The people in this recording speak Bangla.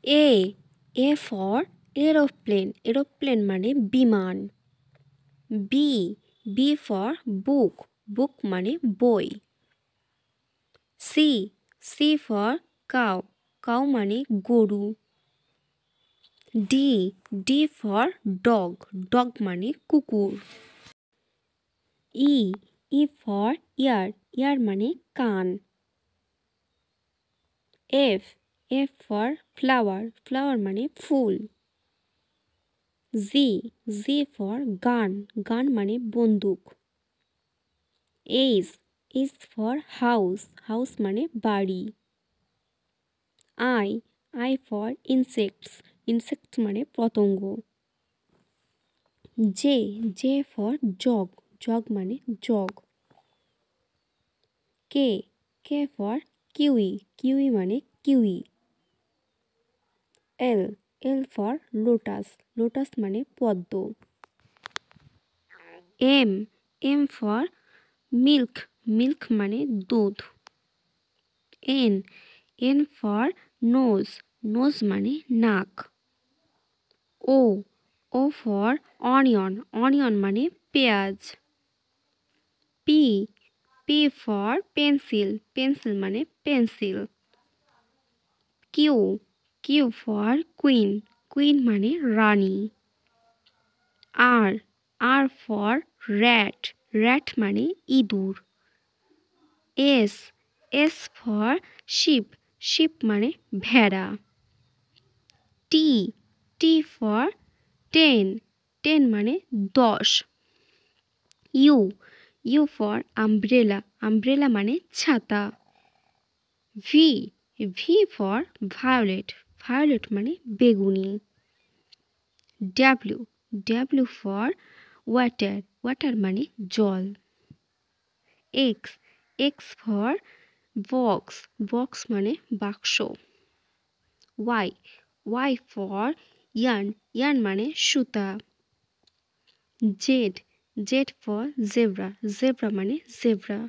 A A for aeroplane, aeroplane মানে বিমান। B B for book, book মানে বই। C C for cow, cow মানে গরু। D D for dog, dog মানে কুকুর। E E for ear, ear মানে কান। F F for flower, flower মানে ফুল। G G for gun, gun মানে বন্দুক। H H for house, house মানে বাড়ি। I I for insects, insects মানে পতঙ্গ। J J for jug, jug মানে jug. K K for kiwi, kiwi মানে kiwi. L L for lotus, lotus মানে পদ্ম। M M for milk, milk মানে দুধ। N N for nose, nose মানে নাক। O O for onion, onion মানে পেঁয়াজ। P P for pencil, pencil মানে pencil. Q Q for queen, queen মানে রানী। R R for rat, rat মানে ইঁদুর। S S for ship, ship মানে ভেড়া। T T for ten, ten মানে 10। You U for umbrella, umbrella মানে ছাতা। V V for violet, violet মানে বেগুনি। W W for water, water মানে জল। X X for box, box মানে বাক্স। Y Y for yarn, yarn মানে সুতা। Z Z for zebra, zebra মানে জেব্রা।